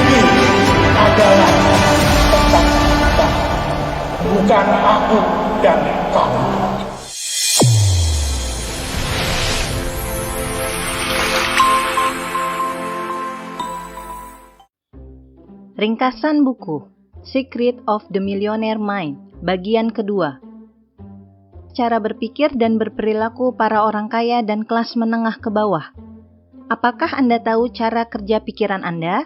Ini adalah tentang kita, bukan aku dan kamu. Ringkasan buku Secret of the Millionaire Mind, bagian kedua. Cara berpikir dan berperilaku para orang kaya dan kelas menengah ke bawah. Apakah Anda tahu cara kerja pikiran Anda?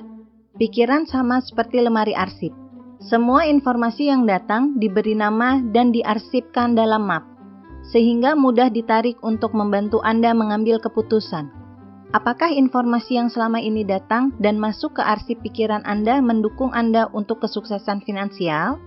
Pikiran sama seperti lemari arsip. Semua informasi yang datang diberi nama dan diarsipkan dalam map, sehingga mudah ditarik untuk membantu Anda mengambil keputusan. Apakah informasi yang selama ini datang dan masuk ke arsip pikiran Anda mendukung Anda untuk kesuksesan finansial?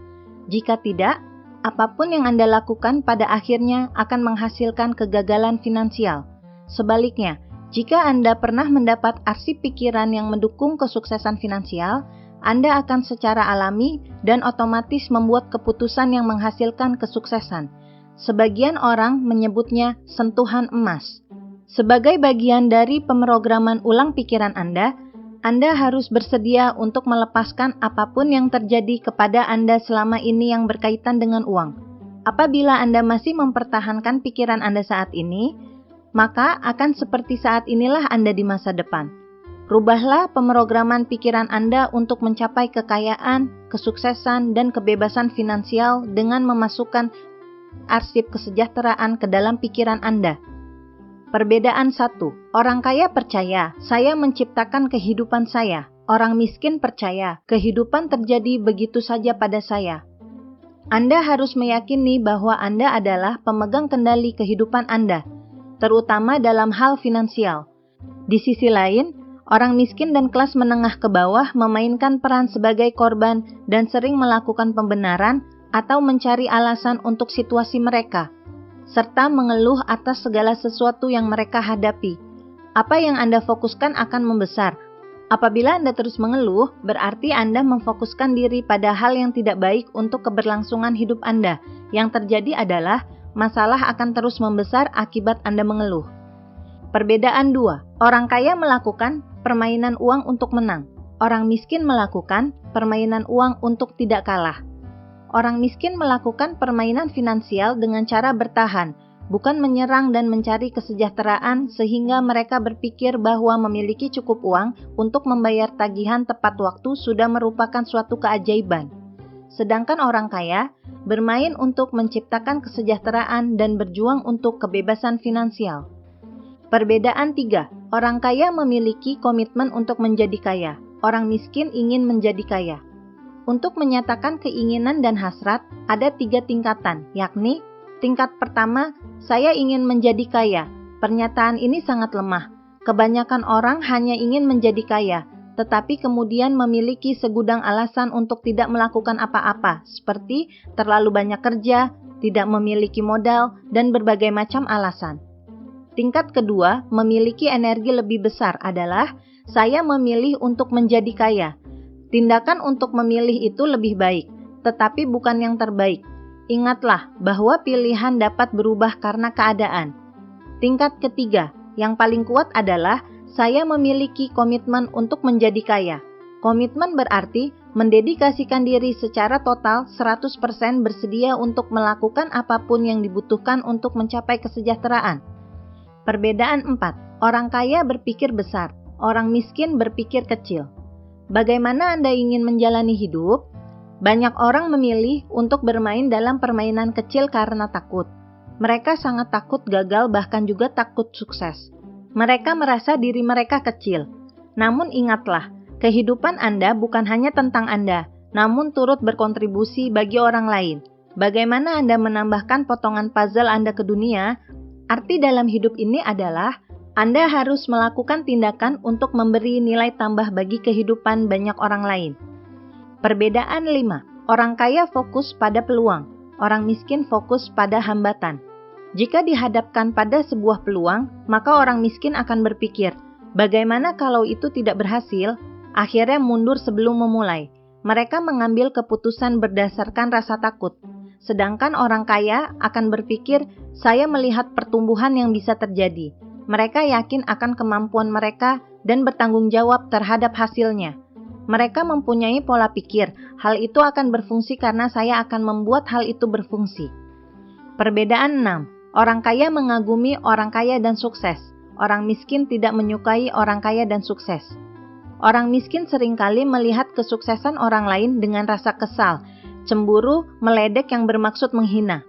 Jika tidak, apapun yang Anda lakukan pada akhirnya akan menghasilkan kegagalan finansial. Sebaliknya, jika Anda pernah mendapat arsip pikiran yang mendukung kesuksesan finansial, Anda akan secara alami dan otomatis membuat keputusan yang menghasilkan kesuksesan. Sebagian orang menyebutnya sentuhan emas. Sebagai bagian dari pemrograman ulang pikiran Anda harus bersedia untuk melepaskan apapun yang terjadi kepada Anda selama ini yang berkaitan dengan uang. Apabila Anda masih mempertahankan pikiran Anda saat ini, maka akan seperti saat inilah Anda di masa depan. Rubahlah pemrograman pikiran Anda untuk mencapai kekayaan, kesuksesan, dan kebebasan finansial dengan memasukkan arsip kesejahteraan ke dalam pikiran Anda. Perbedaan 1. Orang kaya percaya, saya menciptakan kehidupan saya. Orang miskin percaya, kehidupan terjadi begitu saja pada saya. Anda harus meyakini bahwa Anda adalah pemegang kendali kehidupan Anda, terutama dalam hal finansial. Di sisi lain, orang miskin dan kelas menengah ke bawah memainkan peran sebagai korban dan sering melakukan pembenaran atau mencari alasan untuk situasi mereka, serta mengeluh atas segala sesuatu yang mereka hadapi. Apa yang Anda fokuskan akan membesar. Apabila Anda terus mengeluh, berarti Anda memfokuskan diri pada hal yang tidak baik untuk keberlangsungan hidup Anda. Yang terjadi adalah masalah akan terus membesar akibat Anda mengeluh. Perbedaan 2. Orang kaya melakukan permainan uang untuk menang. Orang miskin melakukan permainan uang untuk tidak kalah. Orang miskin melakukan permainan finansial dengan cara bertahan, bukan menyerang dan mencari kesejahteraan sehingga mereka berpikir bahwa memiliki cukup uang untuk membayar tagihan tepat waktu sudah merupakan suatu keajaiban. Sedangkan orang kaya bermain untuk menciptakan kesejahteraan dan berjuang untuk kebebasan finansial. Perbedaan 3. Orang kaya memiliki komitmen untuk menjadi kaya. Orang miskin ingin menjadi kaya. Untuk menyatakan keinginan dan hasrat, ada 3 tingkatan, yakni tingkat pertama, saya ingin menjadi kaya. Pernyataan ini sangat lemah. Kebanyakan orang hanya ingin menjadi kaya, tetapi kemudian memiliki segudang alasan untuk tidak melakukan apa-apa, seperti terlalu banyak kerja, tidak memiliki modal, dan berbagai macam alasan. Tingkat kedua, memiliki energi lebih besar adalah, saya memilih untuk menjadi kaya. Tindakan untuk memilih itu lebih baik, tetapi bukan yang terbaik. Ingatlah bahwa pilihan dapat berubah karena keadaan. Tingkat ketiga, yang paling kuat adalah saya memiliki komitmen untuk menjadi kaya. Komitmen berarti mendedikasikan diri secara total 100% bersedia untuk melakukan apapun yang dibutuhkan untuk mencapai kesejahteraan. Perbedaan 4. Orang kaya berpikir besar, orang miskin berpikir kecil. Bagaimana Anda ingin menjalani hidup? Banyak orang memilih untuk bermain dalam permainan kecil karena takut. Mereka sangat takut gagal bahkan juga takut sukses. Mereka merasa diri mereka kecil. Namun ingatlah, kehidupan Anda bukan hanya tentang Anda, namun turut berkontribusi bagi orang lain. Bagaimana Anda menambahkan potongan puzzle Anda ke dunia? Arti dalam hidup ini adalah Anda harus melakukan tindakan untuk memberi nilai tambah bagi kehidupan banyak orang lain. Perbedaan 5. Orang kaya fokus pada peluang, orang miskin fokus pada hambatan. Jika dihadapkan pada sebuah peluang, maka orang miskin akan berpikir, bagaimana kalau itu tidak berhasil? Akhirnya mundur sebelum memulai. Mereka mengambil keputusan berdasarkan rasa takut. Sedangkan orang kaya akan berpikir, saya melihat pertumbuhan yang bisa terjadi. Mereka yakin akan kemampuan mereka dan bertanggung jawab terhadap hasilnya. Mereka mempunyai pola pikir, hal itu akan berfungsi karena saya akan membuat hal itu berfungsi. Perbedaan 6. Orang kaya mengagumi orang kaya dan sukses. Orang miskin tidak menyukai orang kaya dan sukses. Orang miskin seringkali melihat kesuksesan orang lain dengan rasa kesal, cemburu, meledek yang bermaksud menghina.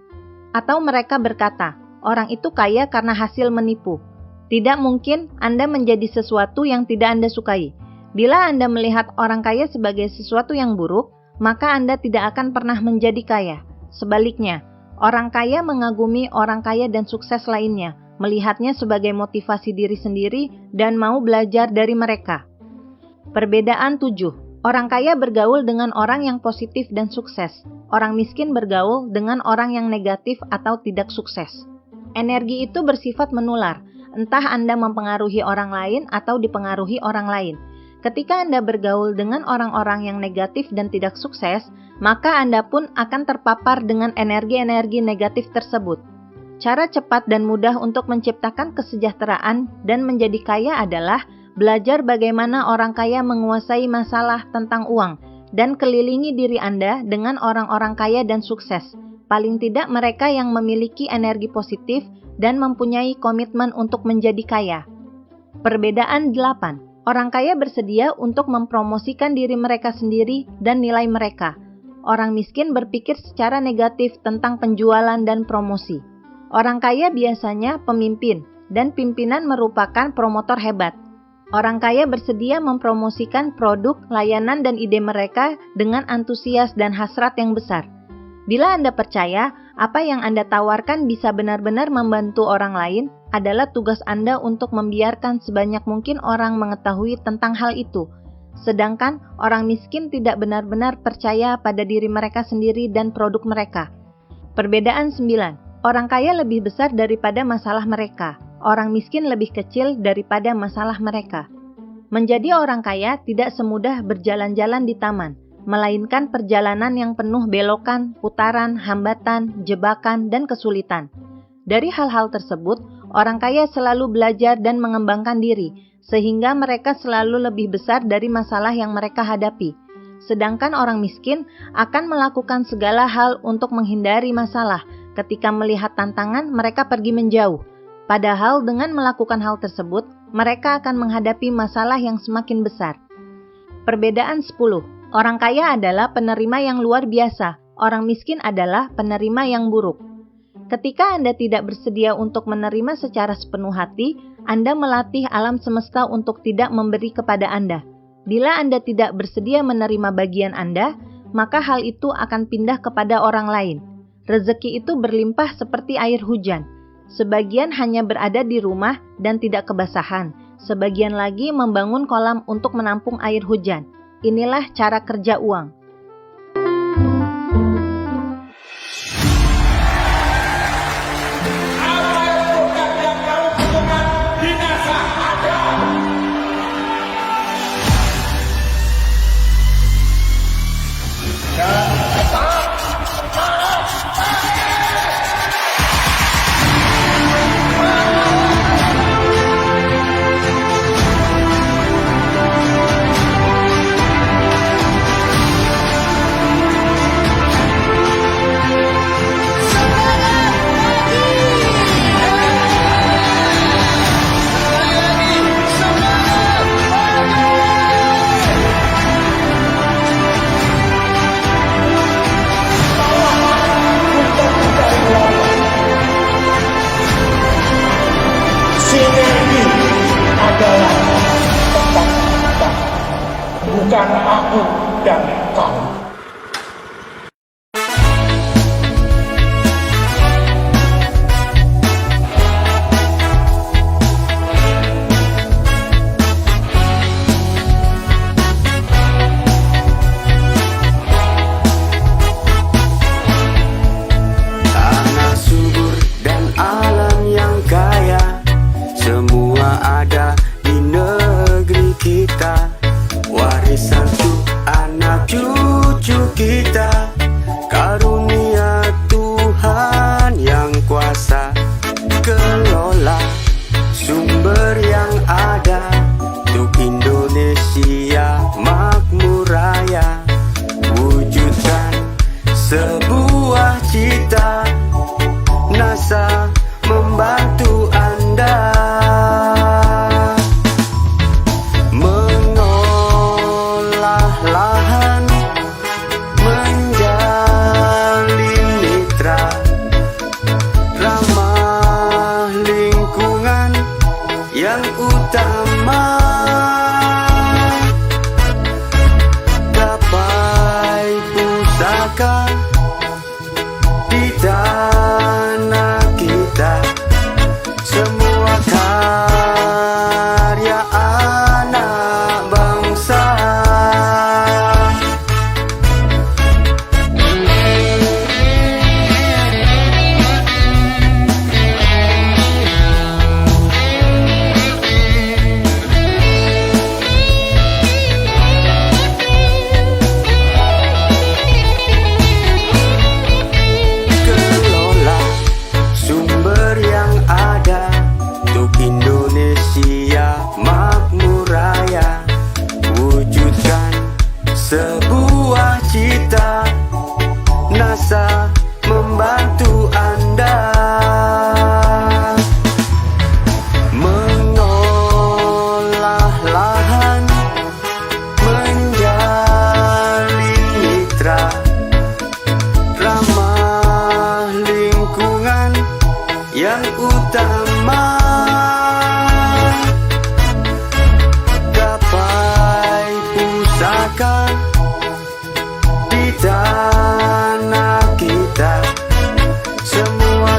Atau mereka berkata, orang itu kaya karena hasil menipu. Tidak mungkin Anda menjadi sesuatu yang tidak Anda sukai. Bila Anda melihat orang kaya sebagai sesuatu yang buruk, maka Anda tidak akan pernah menjadi kaya. Sebaliknya, orang kaya mengagumi orang kaya dan sukses lainnya, melihatnya sebagai motivasi diri sendiri dan mau belajar dari mereka. Perbedaan 7. Orang kaya bergaul dengan orang yang positif dan sukses. Orang miskin bergaul dengan orang yang negatif atau tidak sukses. Energi itu bersifat menular, entah Anda mempengaruhi orang lain atau dipengaruhi orang lain. Ketika Anda bergaul dengan orang-orang yang negatif dan tidak sukses, maka Anda pun akan terpapar dengan energi-energi negatif tersebut. Cara cepat dan mudah untuk menciptakan kesejahteraan dan menjadi kaya adalah belajar bagaimana orang kaya menguasai masalah tentang uang dan kelilingi diri Anda dengan orang-orang kaya dan sukses. Paling tidak mereka yang memiliki energi positif dan mempunyai komitmen untuk menjadi kaya. Perbedaan 8. Orang kaya bersedia untuk mempromosikan diri mereka sendiri dan nilai mereka. Orang miskin berpikir secara negatif tentang penjualan dan promosi. Orang kaya biasanya pemimpin, dan pimpinan merupakan promotor hebat. Orang kaya bersedia mempromosikan produk, layanan, dan ide mereka dengan antusias dan hasrat yang besar. Bila Anda percaya apa yang Anda tawarkan bisa benar-benar membantu orang lain, adalah tugas Anda untuk membiarkan sebanyak mungkin orang mengetahui tentang hal itu. Sedangkan orang miskin tidak benar-benar percaya pada diri mereka sendiri dan produk mereka. Perbedaan 9. Orang kaya lebih besar daripada masalah mereka. Orang miskin lebih kecil daripada masalah mereka. Menjadi orang kaya tidak semudah berjalan-jalan di taman, melainkan perjalanan yang penuh belokan, putaran, hambatan, jebakan, dan kesulitan. Dari hal-hal tersebut, orang kaya selalu belajar dan mengembangkan diri, sehingga mereka selalu lebih besar dari masalah yang mereka hadapi. Sedangkan orang miskin akan melakukan segala hal untuk menghindari masalah. Ketika melihat tantangan, mereka pergi menjauh. Padahal dengan melakukan hal tersebut, mereka akan menghadapi masalah yang semakin besar. Perbedaan 10. Orang kaya adalah penerima yang luar biasa, orang miskin adalah penerima yang buruk. Ketika Anda tidak bersedia untuk menerima secara sepenuh hati, Anda melatih alam semesta untuk tidak memberi kepada Anda. Bila Anda tidak bersedia menerima bagian Anda, maka hal itu akan pindah kepada orang lain. Rezeki itu berlimpah seperti air hujan. Sebagian hanya berada di rumah dan tidak kebasahan. Sebagian lagi membangun kolam untuk menampung air hujan. Inilah cara kerja uang. Sinergi adalah tentang kita, bukan aku dan kamu. Tanah subur dan alam yang kaya, semua ada di negeri kita. Warisan tuh anak cucu sebuah cita. NASA membantu Anda mengolah lahan, menjalin mitra, ramah lingkungan yang utama. Gapai pusaka di tanah kita, semua